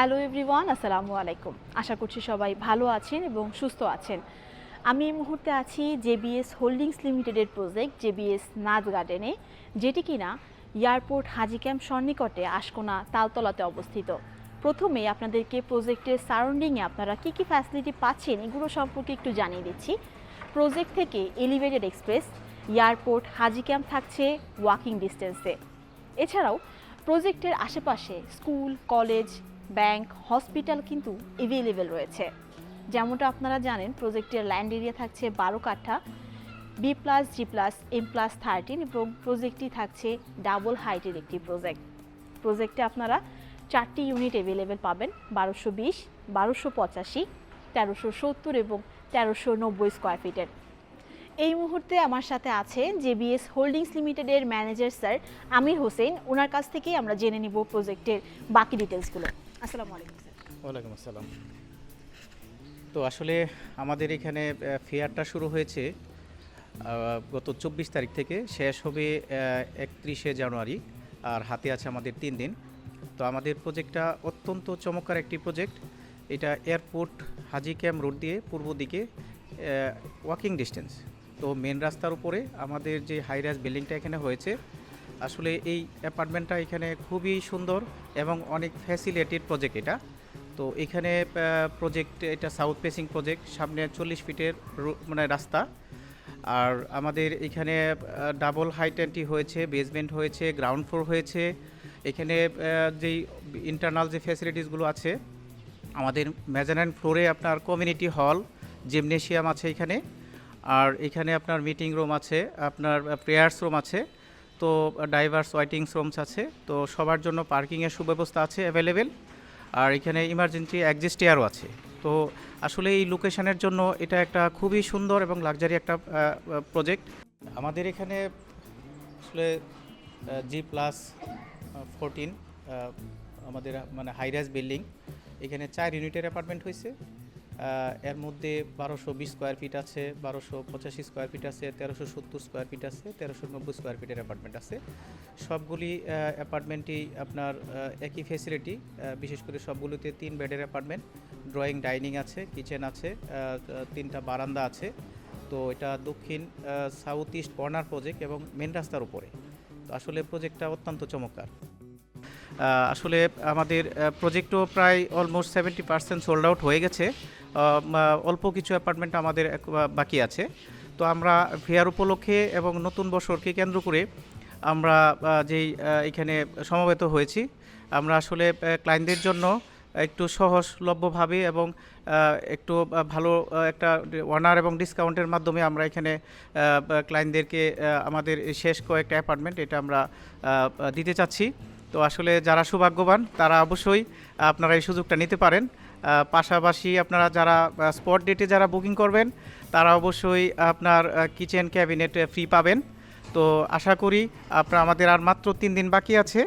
Hello everyone, আসসালামু আলাইকুম। আশা করছি সবাই ভালো আছেন এবং সুস্থ আছেন। আমি এই মুহূর্তে আছি জেবিএস হোল্ডিংস লিমিটেডের প্রজেক্ট জেবিএস নাজ গার্ডেনে, যেটি কিনা এয়ারপোর্ট হাজি ক্যাম্প সন্নিকটে আশকোনা তালতলাতে অবস্থিত। প্রথমে আপনাদেরকে প্রজেক্টের সারাউন্ডিংয়ে আপনারা কী কী ফ্যাসিলিটি পাচ্ছেন এগুলো সম্পর্কে একটু জানিয়ে দিচ্ছি। প্রজেক্ট থেকে এলিভেটেড এক্সপ্রেস, এয়ারপোর্ট হাজি ক্যাম্প থাকছে ওয়াকিং ডিস্টেন্সে। এছাড়াও প্রজেক্টের আশেপাশে স্কুল, কলেজ, ব্যাংক, হসপিটাল কিন্তু এভেলেবেল রয়েছে। যেমনটা আপনারা জানেন, প্রজেক্টের ল্যান্ড এরিয়া থাকছে 12 কাঠা, B+G+M+13 এবং প্রজেক্টটি থাকছে ডাবল হাইটের একটি প্রজেক্টে আপনারা 4টি ইউনিট এভেলেবেল পাবেন: 1220, 1285, 1370 এবং 1390 স্কোয়ার ফিটের। এই মুহূর্তে আমার সাথে আছেন জেবিএস হোল্ডিংস লিমিটেডের ম্যানেজার স্যার আমির হোসেন। ওনার কাছ থেকেই আমরা জেনে নিব প্রজেক্টের বাকি ডিটেলসগুলো। আসসালামু আলাইকুম স্যার। ওয়ালাইকুম আসসালাম। তো আসলে আমাদের এখানে ফেয়ারটা শুরু হয়েছে গত 24 তারিখ থেকে, শেষ হবে 31শে জানুয়ারি, আর হাতে আছে আমাদের 3 দিন। তো আমাদের প্রজেক্টটা অত্যন্ত চমৎকার একটি প্রজেক্ট। এটা এয়ারপোর্ট হাজি ক্যাম্প রোড দিয়ে পূর্ব দিকে ওয়াকিং ডিস্টেন্স। তো মেন রাস্তার উপরে আমাদের যে হাই রাইজ বিল্ডিংটা এখানে হয়েছে, আসলে এই অ্যাপার্টমেন্টটা এখানে খুবই সুন্দর এবং অনেক ফ্যাসিলিটির প্রজেক্ট এটা। তো এখানে প্রজেক্ট এটা সাউথ ফেসিং প্রজেক্ট, সামনে 40 ফিটের মানে রাস্তা। আর আমাদের এখানে ডাবল হাইটেনটি হয়েছে, বেসমেন্ট হয়েছে, গ্রাউন্ড ফ্লোর হয়েছে। এখানে যেই ইন্টারনাল যে ফ্যাসিলিটিসগুলো আছে, আমাদের মেজানাইন ফ্লোরে আপনার কমিউনিটি হল, জিমনেশিয়াম আছে এখানে। আর এখানে আপনার মিটিং রুম আছে, আপনার প্রেয়ার্স রুম আছে, তো ডাইভার্স ওয়েটিংস রুমস আছে। তো সবার জন্য পার্কিংয়ের সুব্যবস্থা আছে অ্যাভেলেবেল। আর এখানে ইমার্জেন্সি এক্সিট এয়ারও আছে। তো আসলে এই লোকেশনের জন্য এটা একটা খুবই সুন্দর এবং লাক্সারি একটা প্রজেক্ট। আমাদের এখানে আসলে G+14 আমাদের মানে হাই রাইজ বিল্ডিং। এখানে 4 ইউনিটের অ্যাপার্টমেন্ট হয়েছে। এর মধ্যে 1220 স্কোয়ার ফিট আছে, 1285 স্কোয়ার ফিট আছে, 1370 স্কোয়ার ফিট আছে, 1390 স্কোয়ার ফিটের অ্যাপার্টমেন্ট আছে। সবগুলি অ্যাপার্টমেন্টই আপনার একই ফ্যাসিলিটি। বিশেষ করে সবগুলোতে 3 বেডের অ্যাপার্টমেন্ট, ড্রয়িং ডাইনিং আছে, কিচেন আছে, 3টা বারান্দা আছে। তো এটা দক্ষিণ সাউথ ইস্ট কর্নার প্রজেক্ট এবং মেন রাস্তার উপরে। তো আসলে প্রজেক্টটা অত্যন্ত চমৎকার। আসলে আমাদের প্রজেক্টও প্রায় অলমোস্ট 70% সোল্ড আউট হয়ে গেছে। অল্প কিছু অ্যাপার্টমেন্ট আমাদের বাকি আছে। তো আমরা ফেয়ার উপলক্ষে এবং নতুন বছরকে কেন্দ্র করে আমরা যেই এখানে সমবেত হয়েছি, আমরা আসলে ক্লায়েন্টদের জন্য একটু সহজলভ্যভাবে এবং একটু ভালো একটা অনার এবং ডিসকাউন্টের মাধ্যমে আমরা এখানে ক্লায়েন্টদেরকে আমাদের শেষ কয়েকটা অ্যাপার্টমেন্ট এটা আমরা দিতে চাচ্ছি। তো আসলে যারা সৌভাগ্যবান তারা অবশ্যই আপনারা এই সুযোগটা নিতে পারেন। পাশাপাশি আপনারা যারা স্পট ডেটে যারা বুকিং করবেন, তারা অবশ্যই আপনার কিচেন ক্যাবিনেট ফ্রি পাবেন। তো আশা করি আপনারা, আমাদের আর মাত্র 3 দিন বাকি আছে,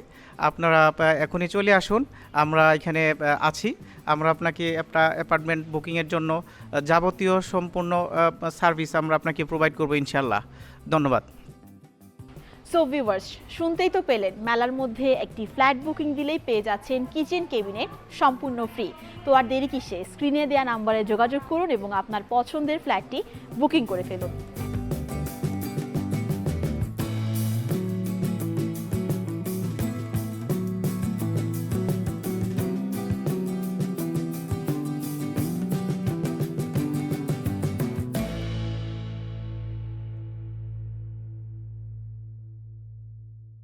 আপনারা এখনই চলে আসুন। আমরা এখানে আছি। আমরা আপনাকে একটা অ্যাপার্টমেন্ট বুকিংয়ের জন্য যাবতীয় সম্পূর্ণ সার্ভিস আমরা আপনাকে প্রোভাইড করবো ইনশাল্লাহ। ধন্যবাদ। সো ভিউয়ার্স, শুনতেই তো পেলেন, মেলার মধ্যে একটি ফ্ল্যাট বুকিং দিলেই পেয়ে যাচ্ছেন কিচেন ক্যাবিনেট সম্পূর্ণ ফ্রি। তো আর দেরি কিসে, স্ক্রিনে দেওয়া নাম্বারে যোগাযোগ করুন এবং আপনার পছন্দের ফ্ল্যাটটি বুকিং করে ফেলুন।